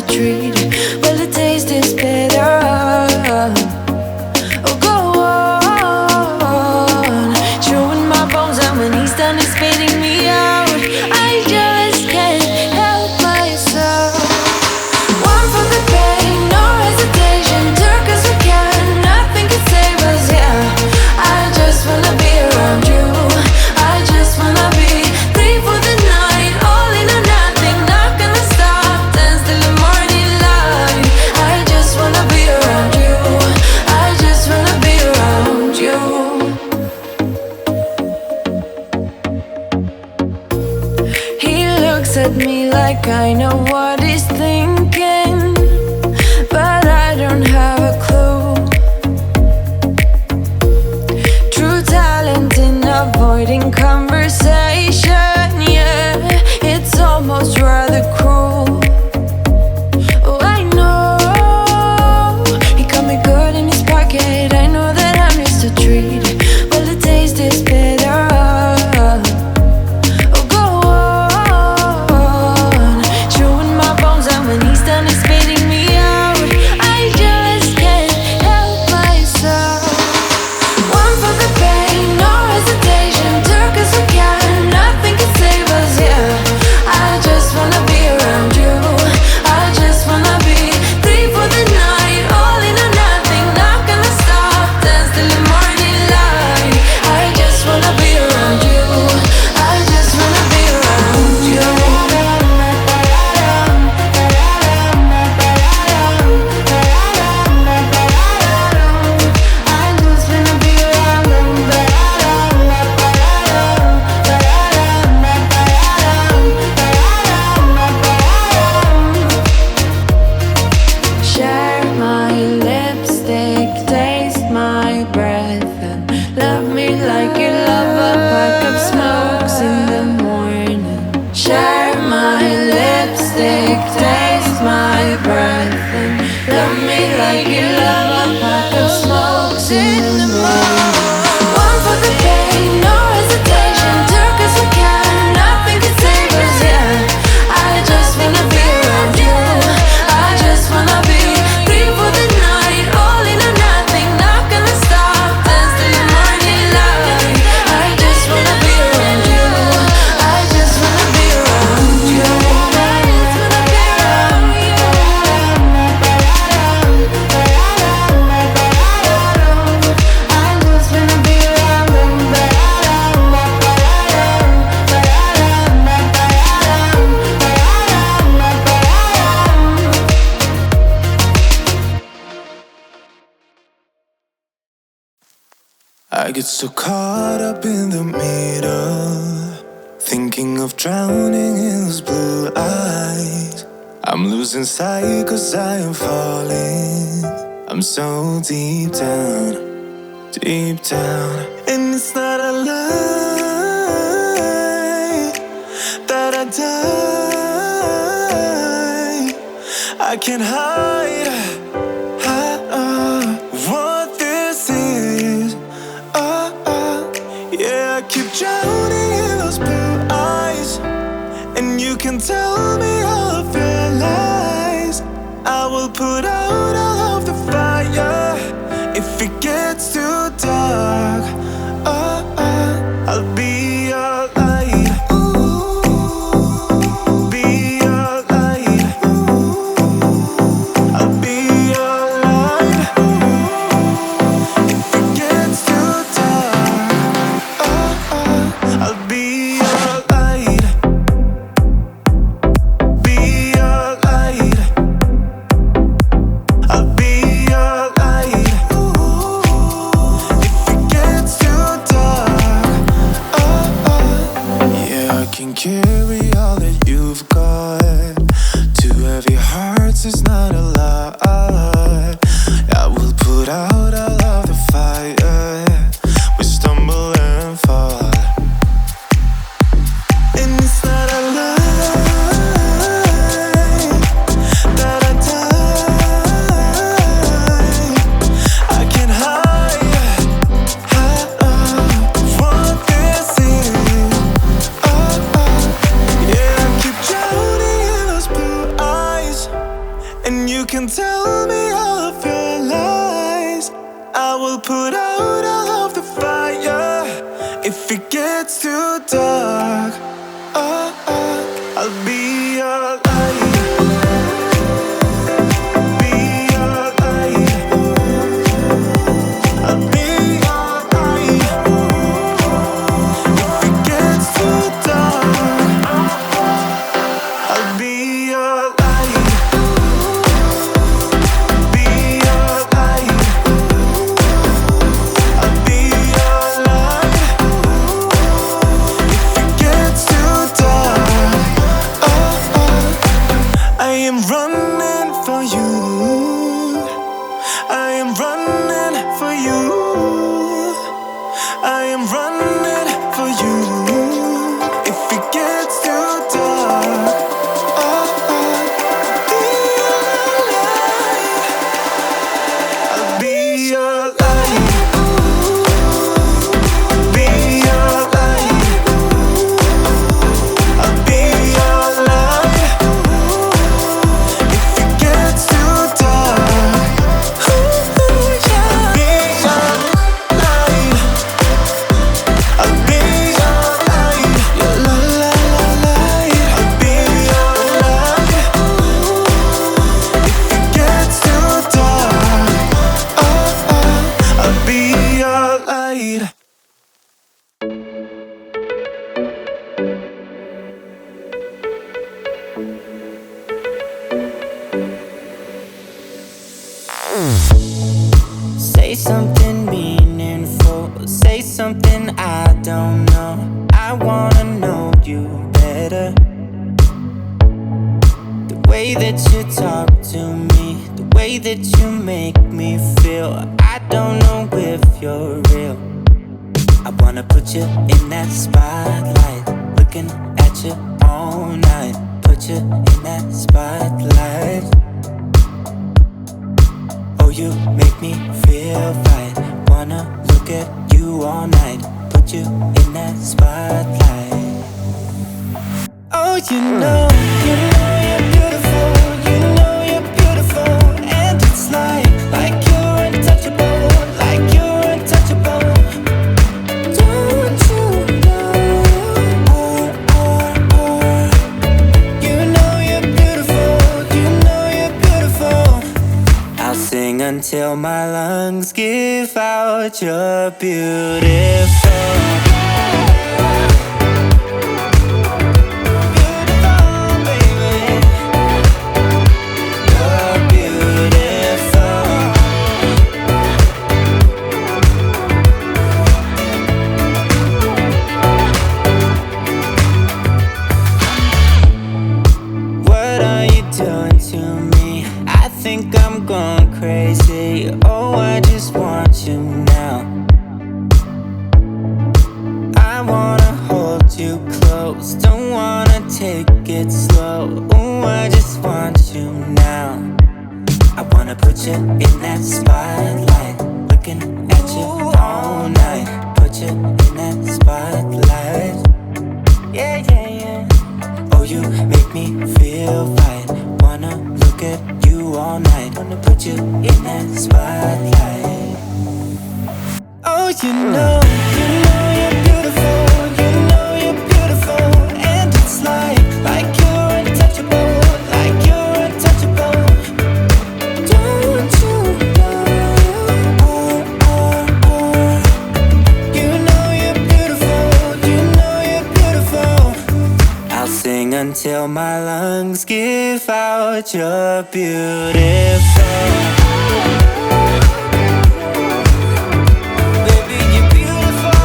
to treat it. Well, the taste is better. Oh, go on, chewing my bones out when he's done is spitting me out. I just can't help myself. One for the pain, no hesitation. Took us we can, nothing can save us, yeah. I just wanna be around you. I just wanna be free for the night. All in or nothing, not gonna stop. Dance till the morning light. I just wanna be around you. I just wanna be around you. He looks at me like I know what he's thinking, but I don't have a clue. True talent in avoiding conversation, yeah, it's almost rather cruel. Oh, I know he got me good in his pocket. I know that I'm used to treat it. Well, the taste is better. Oh, go on, chewing my bones out when he's done is spitting me out. I just can't help myself. One for the pain, no hesitation. Took us we can, nothing can save us, yeah. I just wanna be around you. I just wanna be free for the night. All in or nothing, not gonna stop. Dance till the morning light. I just wanna be around you. I just wanna be around you. Share my lipstick, taste my breath, and love me like you love a pack of smokes in the morning. Share my lipstick, taste my breath, and love me like you love a pack of smokes in the morning. One for the pain, no hesitation. Took us we can, nothing can save us, yeah. I just wanna be around you. I just wanna be free for the night. All in or nothing, not gonna stop. Dance till the morning light. I just wanna be around you. I just wanna be around you. I just wanna be around you. I just wanna be around you. I get so caught up in the middle, thinking of drowning in those blue eyes. I'm losing sight 'cause I am falling. I'm so deep down, and it's not a lie that I die. I can't hide what this is. Yeah, I keep drowning in those blue eyes, and you can tell me all of your lies. I will put out all of the fire if it gets too dark. I'll be your light. Be your light. I'll be your light. If it gets too dark, I'll be your light. Be your light. I'll be your light. If it gets too dark, yeah, I can carry all that you've got. Two heavy hearts is not a lot. I will put out all of the fire. We stumble and fall, and it's not a lie that I die. I can't hide what this is. Yeah, I keep drowning in way that you talk to me, the way that you make me feel, I don't know if you're real. I wanna put you in that spotlight, looking at you all night. Put you in that spotlight. Oh, you make me feel right. Wanna look at you all night. Put you in that spotlight. Oh, you know you're beautiful. You know you're beautiful, and it's like you're untouchable, like you're untouchable. Don't you know? You know you're beautiful. You know you're beautiful. I'll sing until my lungs give out. You're beautiful. Think I'm going crazy. Oh, I just want you now. I wanna hold you close, don't wanna take it slow. Oh, I just want you now. I wanna put you in that spotlight, looking at you all night. Put you in that spotlight. Yeah, yeah, yeah. Oh, you make me feel right. Wanna look at you all night. Wanna put you in that spotlight. Oh, you know you're beautiful. You know you're beautiful, and it's like you're untouchable, like you're untouchable. Don't you know? You know you're beautiful. You know you're beautiful. I'll sing until my lungs give out. You're beautiful. Baby, you're beautiful.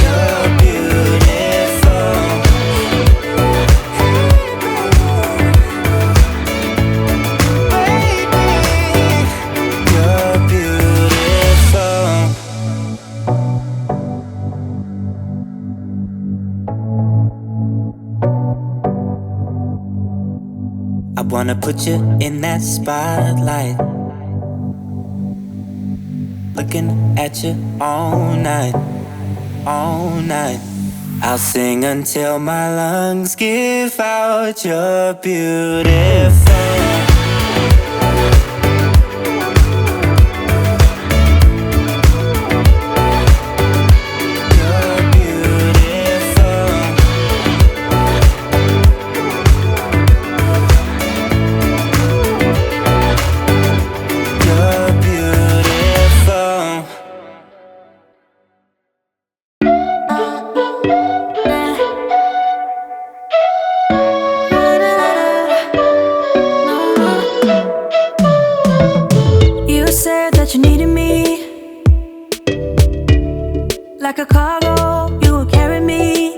You're beautiful. Baby, you're beautiful. I wanna put you in that spotlight, looking at you all night, all night. I'll sing until my lungs give out. You're beautiful. Like a cargo, you will carry me.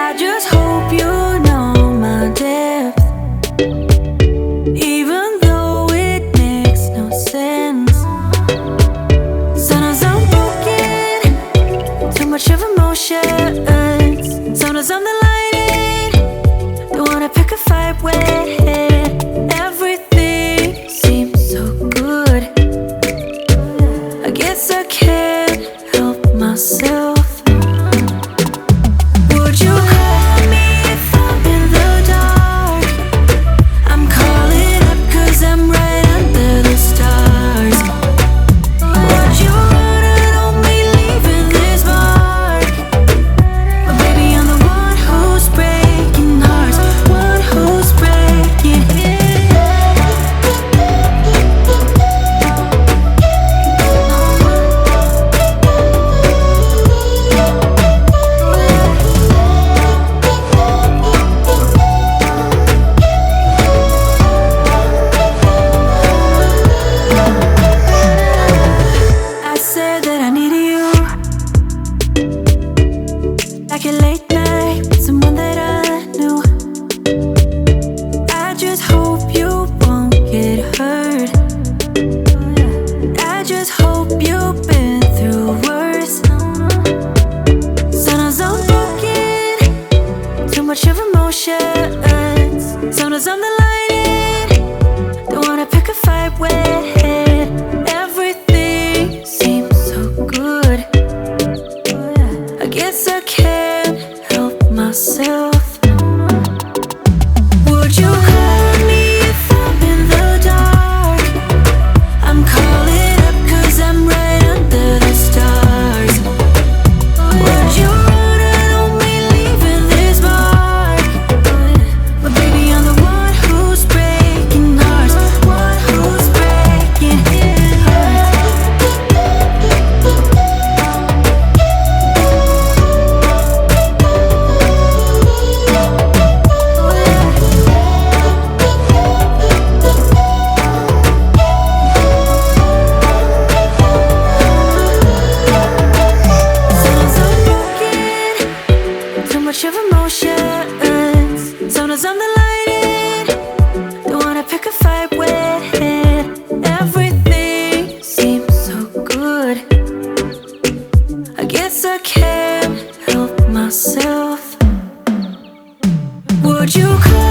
I just hope you know my depth, even though it makes no sense. Sometimes I'm broken, too much of emotions. Sometimes I'm the lightning, don't wanna pick a fight with. Everything seems so good, I guess I can't help myself. Would you call me if I'm in the dark? I'm calling up 'cause I'm right under the stars. Would you run on me leaving this mark? But baby, I'm the one who's breaking hearts, one who's breaking I can't help myself. Would you call